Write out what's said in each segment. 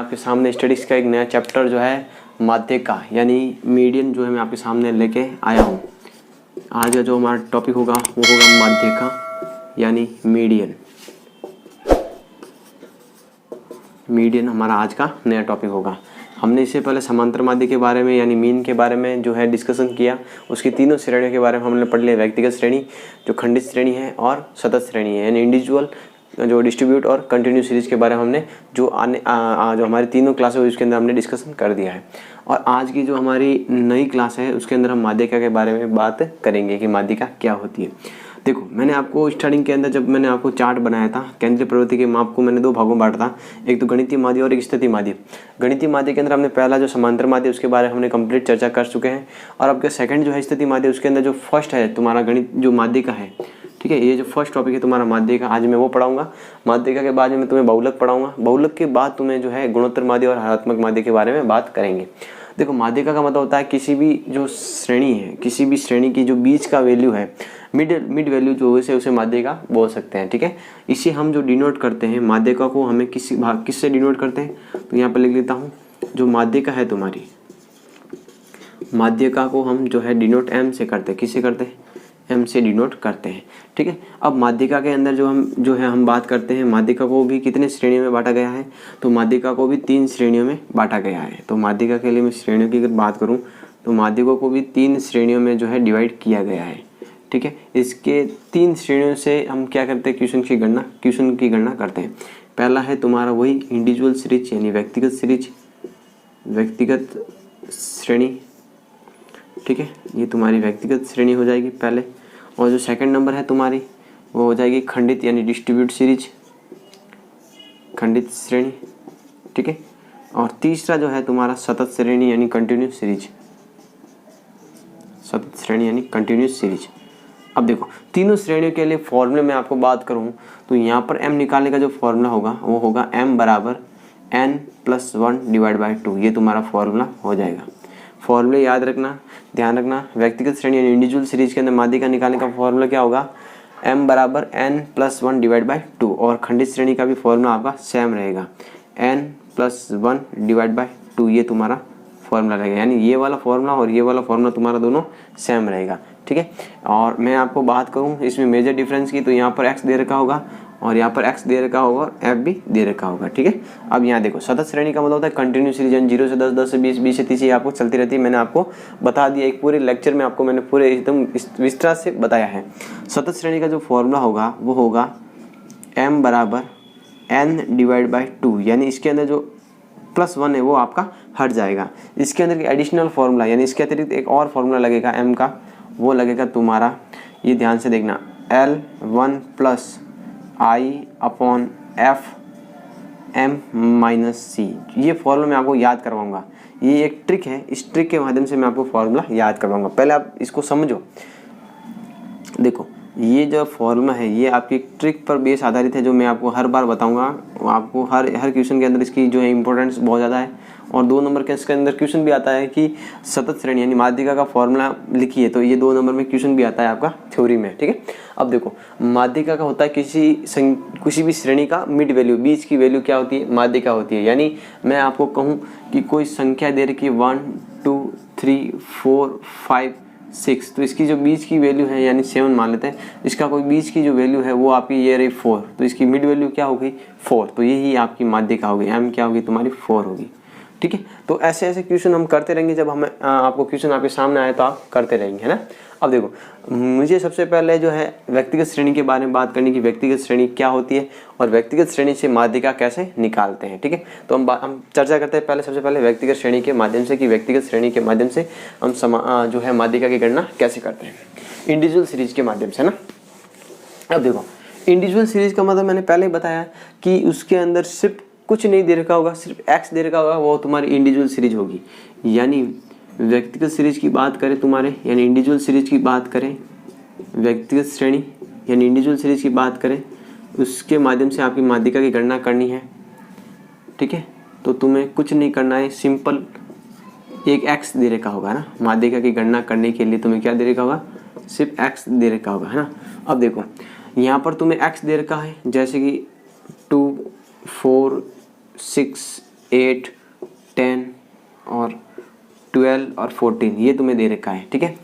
आपके सामने स्टैटिस्टिक्स का एक नया चैप्टर जो है माध्यिका यानी मीडियन जो है मैं आपके सामने लेके आया हूँ। आज का जो हमारा टॉपिक होगा वो होगा माध्यिका यानी मीडियन। मीडियन हमारा आज का नया टॉपिक होगा। हमने इससे पहले समांतर माध्य के बारे में यानी मीन के बारे में जो है डिस्कशन किया। उसकी तीनों श्रेणियों के बारे में हमने पढ़ लिया। व्यक्तिगत श्रेणी जो खंडित श्रेणी है और सतत श्रेणी है यानी इंडिविजुअल जो डिस्ट्रीब्यूट और कंटिन्यू सीरीज के बारे में हमने जो जो हमारी तीनों क्लास है उसके अंदर हमने डिस्कशन कर दिया है। और आज की जो हमारी नई क्लास है उसके अंदर हम माध्यिका के बारे में बात करेंगे कि माध्यिका क्या होती है। देखो, मैंने आपको स्टार्टिंग के अंदर जब मैंने आपको चार्ट बनाया था केंद्रीय प्रवृत्ति के माप को मैंने दो भागों में बांटा था, एक तो गणितीय माध्य और एक स्थिति माध्य। गणितीय माध्य के अंदर हमने पहला जो समांतर माध्य उसके बारे में हमने कंप्लीट चर्चा कर चुके हैं। और आपके सेकंड जो है स्थिति माध्य उसके अंदर जो फर्स्ट है तुम्हारा गणित जो माध्यिका है, ठीक है, ये जो फर्स्ट टॉपिक है तुम्हारा माध्यिका, आज मैं वो पढ़ाऊंगा। माध्यिका के बाद में तुम्हें बहुलक पढ़ाऊंगा। बहुलक के बाद तुम्हें जो है गुणोत्तर माध्य और हरात्मक माध्य के बारे में बात करेंगे। देखो, माध्यिका का मतलब होता है किसी भी जो श्रेणी है, किसी भी श्रेणी की जो बीच का वैल्यू है, मिड वैल्यू जो है उसे माध्यिका बोल सकते हैं। ठीक है, इसे हम जो डिनोट करते हैं माध्यिका को हमें किससे डिनोट करते हैं, तो यहाँ पर लिख लेता हूँ। जो माध्यिका है तुम्हारी, माध्यिका को हम जो है डिनोट एम से करते हैं। किससे करते हैं? एम से डिनोट करते हैं। ठीक है, अब माध्यिका के अंदर जो है हम बात करते हैं माध्यिका को भी कितने श्रेणियों में बांटा गया है, तो माध्यिका को भी 3 श्रेणियों में बांटा गया है। तो माध्यिका के लिए मैं श्रेणियों की अगर बात करूं तो माध्यिका को भी 3 श्रेणियों में जो है डिवाइड किया गया है। ठीक है, इसके 3 श्रेणियों से हम क्या करते हैं, क्वेश्चन की गणना करते हैं। पहला है तुम्हारा वही इंडिविजुअल सीरीज यानी व्यक्तिगत श्रेणी। ठीक है, ये तुम्हारी व्यक्तिगत श्रेणी हो जाएगी पहले। और जो सेकंड नंबर है तुम्हारी वो हो जाएगी खंडित यानी डिस्ट्रीब्यूट सीरीज, खंडित श्रेणी। ठीक है, और तीसरा जो है तुम्हारा सतत श्रेणी यानी कंटिन्यूस सीरीज, सतत श्रेणी यानी कंटिन्यूस सीरीज। अब देखो, तीनों श्रेणियों के लिए फॉर्मूले में आपको बात करूं तो यहाँ पर m निकालने का जो फॉर्मूला होगा वो होगा m बराबर n+1 डिवाइड बाई 2। ये तुम्हारा फॉर्मूला हो जाएगा। फॉर्मूले याद रखना, ध्यान रखना। व्यक्तिगत श्रेणी यानी इंडिविजुअल सीरीज के अंदर माध्यिका निकालने का फॉर्मूला क्या होगा, m बराबर n+1 डिवाइड बाई 2। और खंडित श्रेणी का भी फॉर्मूला आपका सेम रहेगा, n+1 डिवाइड बाई 2। ये तुम्हारा फॉर्मूला रहेगा, यानी ये वाला फॉर्मूला और ये वाला फॉर्मूला तुम्हारा दोनों सेम रहेगा। ठीक है, और मैं आपको बात करूं इसमें मेजर डिफरेंस की, तो यहाँ पर x दे रखा होगा और यहाँ पर x दे रखा होगा और f भी दे रखा होगा। ठीक है, अब यहाँ देखो, सतत श्रेणी का मतलब होता है कंटिन्यू सीरीज, 0 से 10, 10 से 20, 20 से 30 ये आपको चलती रहती है। मैंने आपको बता दिया, एक पूरे लेक्चर में आपको मैंने पूरे एकदम विस्तार से बताया है। सतत श्रेणी का जो फॉर्मूला होगा वो होगा m बराबर n डिवाइड बाई 2, यानी इसके अंदर जो +1 है वो आपका हट जाएगा। इसके अंदर एडिशनल फॉर्मूला यानी इसके अतिरिक्त एक और फॉर्मूला लगेगा m का, वो लगेगा तुम्हारा, ये ध्यान से देखना, L1 + I/f m-c। ये फॉर्मूला मैं आपको याद करवाऊंगा। ये एक ट्रिक है, इस ट्रिक के माध्यम से मैं आपको फॉर्मूला याद करवाऊंगा। पहले आप इसको समझो। देखो, ये जो फॉर्मूला है ये आपकी ट्रिक पर बेस आधारित है, जो मैं आपको हर बार बताऊंगा। आपको हर क्वेश्चन के अंदर इसकी जो है इंपॉर्टेंस बहुत ज़्यादा है। और 2 नंबर के इसके अंदर क्वेश्चन भी आता है कि सतत श्रेणी यानी माध्यिका का फॉर्मूला लिखिए, तो ये 2 नंबर में क्वेश्चन भी आता है आपका थ्योरी में। ठीक है, अब देखो, माध्यिका का होता है किसी भी श्रेणी का मिड वैल्यू, बीच की वैल्यू क्या होती है, माध्यिका होती है। यानी मैं आपको कहूँ कि कोई संख्या दे रखी है 1 2 3 4 5 6, तो इसकी जो बीच की वैल्यू है यानी 7 मान लेते हैं, इसका कोई बीच की जो वैल्यू है वो आपकी ये रही 4, तो इसकी मिड वैल्यू क्या होगी 4, तो यही आपकी माध्यिका होगी। m क्या होगी तुम्हारी 4 होगी। ठीक है, तो ऐसे क्वेश्चन हम करते रहेंगे। जब हमें आपको क्वेश्चन आपके सामने आए तो आप करते रहेंगे, है ना। अब देखो, मुझे सबसे पहले जो है व्यक्तिगत श्रेणी के बारे में बात करनी कि व्यक्तिगत श्रेणी क्या होती है और व्यक्तिगत श्रेणी से माध्यिका कैसे निकालते हैं। ठीक है, तो हम चर्चा करते हैं सबसे पहले व्यक्तिगत श्रेणी के माध्यम से कि व्यक्तिगत श्रेणी के माध्यम से हम जो है माध्यिका की गणना कैसे करते हैं, इंडिविजुअल सीरीज के माध्यम से ना। अब देखो, इंडिविजुअल सीरीज का मतलब मैंने पहले ही बताया कि उसके अंदर सिर्फ कुछ नहीं दे रखा होगा, सिर्फ x दे रखा होगा, वो तुम्हारी इंडिविजुअल सीरीज होगी। यानी व्यक्तिगत सीरीज की बात करें तुम्हारे यानी इंडिविजुअल सीरीज की बात करें, व्यक्तिगत श्रेणी यानी इंडिविजुअल सीरीज की बात करें, उसके माध्यम से आपकी माध्यिका की गणना करनी है। ठीक है, तो तुम्हें कुछ नहीं करना है, सिंपल एक x दे रखा होगा ना। माध्यिका की गणना करने के लिए तुम्हें क्या दे रखा होगा, सिर्फ x दे रखा होगा, है ना। अब देखो, यहाँ पर तुम्हें x दे रखा है, जैसे कि 2 4 6 8, 10 और 12 और 14 ये तुम्हें दे रखा है, ठीक है।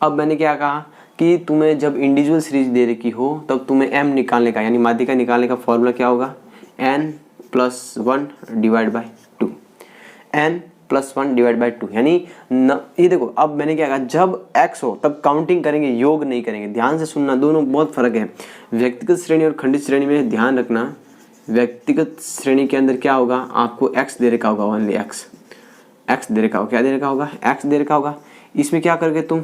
अब मैंने क्या कहा कि तुम्हें जब इंडिविजुअल सीरीज दे रखी हो तब तुम्हें m निकालने का यानी माध्यिका निकालने का फॉर्मूला क्या होगा, n+1 divide by 2, n+1 divide by 2 यानी ये देखो अब मैंने क्या कहा, जब x हो तब काउंटिंग करेंगे, योग नहीं करेंगे। ध्यान से सुनना, दोनों बहुत फर्क है। व्यक्तिगत श्रेणी और खंडित श्रेणी में ध्यान रखना, व्यक्तिगत श्रेणी के अंदर क्या होगा, आपको x दे रखा होगा, ओनली x दे रखा होगा। क्या दे रखा होगा, x दे रखा होगा। इसमें क्या करोगे तुम,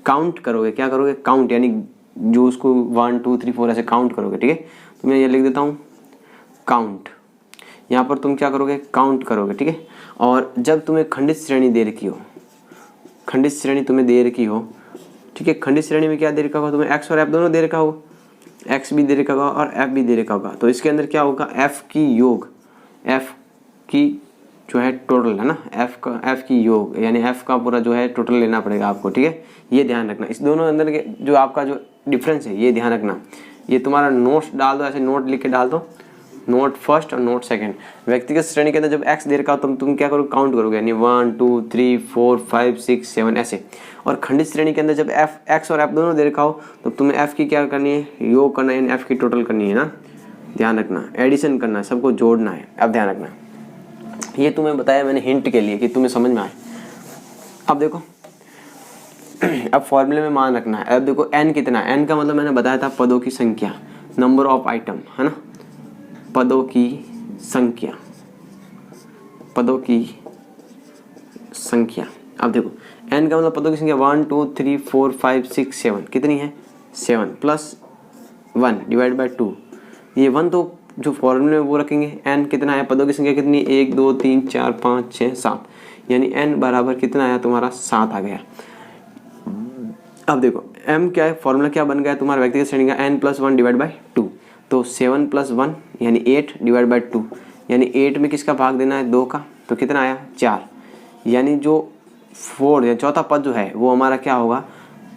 काउंट करोगे। क्या करोगे, काउंट, यानी जो उसको 1 2 3 4 ऐसे काउंट करोगे, ठीक है। तो मैं ये लिख देता हूँ काउंट, यहाँ पर तुम क्या करोगे, काउंट करोगे, ठीक है। और जब तुम्हें खंडित श्रेणी दे रखी हो, खंडित श्रेणी तुम्हें दे रखी हो, ठीक है, खंडित श्रेणी में क्या दे रखा होगा तुम्हें, x और f दोनों दे रखा होगा, x भी दे रखा होगा और f भी दे रखा होगा। तो इसके अंदर क्या होगा, f की योग, f की जो है टोटल है ना, f की योग यानी f का पूरा जो है टोटल लेना पड़ेगा आपको, ठीक है। ये ध्यान रखना, इस दोनों अंदर के जो आपका जो डिफरेंस है ये ध्यान रखना। ये तुम्हारा नोट्स डाल दो, ऐसे नोट लिख के डाल दो, नोट फर्स्ट और नोट सेकंड। व्यक्तिगत श्रेणी के अंदर जब x दे रखा हो तुम क्या करोगे, काउंट करोगे, यानी 1 2 3 4 5 6 7 ऐसे। और खंडित श्रेणी के अंदर जब x और f दोनों दे रखा हो तो तुम्हें f की क्या करनी है, योग करना है, यानी f की टोटल करनी है ना, ध्यान रखना, एडिशन करना है, सबको जोड़ना है। अब ध्यान रखना, ये तुम्हें बताया मैंने हिंट के लिए कि तुम्हें समझ में आए। अब देखो अब फॉर्मूले में मान रखना है। अब देखो n कितना, n का मतलब मैंने बताया था पदों की संख्या, नंबर ऑफ आइटम, है ना, पदों की संख्या, पदों की संख्या। अब देखो n का मतलब पदों की संख्या 1 2 3 4 5 6 7 कितनी है, 7 प्लस 1 डिवाइड बाई 2। ये 1 तो जो फॉर्मूले में वो रखेंगे, n कितना है, पदों की संख्या कितनी, 1 2 3 4 5 6 7, यानी n बराबर कितना आया तुम्हारा, 7 आ गया। अब देखो m क्या है, फॉर्मूला क्या बन गया तुम्हारा व्यक्तिगत श्रेणी का, n+1 डिवाइड बाई 2। तो 7 + 1 यानी 8 डिवाइड बाई 2, यानी 8 में किसका भाग देना है, 2 का, तो कितना आया, 4। यानी जो 4 या चौथा पद जो है वो हमारा क्या होगा,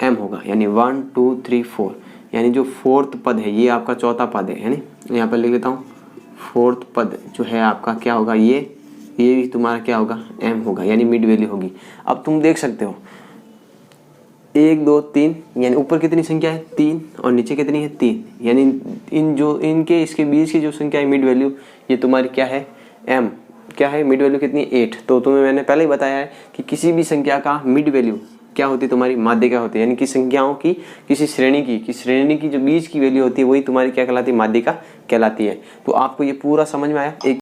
m होगा, यानी 1 2 3 4, यानी जो 4th पद है ये आपका चौथा पद है, यानी यहाँ पर लिख लेता हूँ 4th पद जो है आपका क्या होगा, ये भी तुम्हारा क्या होगा, m होगा, यानी मिड वैल्यू होगी। अब तुम देख सकते हो 1 2 3 यानी ऊपर कितनी संख्या है, 3 और नीचे कितनी है, 3, यानी इनके इसके बीच की जो संख्या है मिड वैल्यू, ये तुम्हारी क्या है, m क्या है, मिड वैल्यू कितनी, 8। तो तुम्हें मैंने पहले ही बताया है कि किसी भी संख्या का मिड वैल्यू क्या होती है, तुम्हारी माध्यिका होती है, यानी कि संख्याओं की किसी श्रेणी की जो बीच की वैल्यू होती है वही तुम्हारी क्या कहलाती है, माध्यिका कहलाती है। तो आपको ये पूरा समझ में आया। एक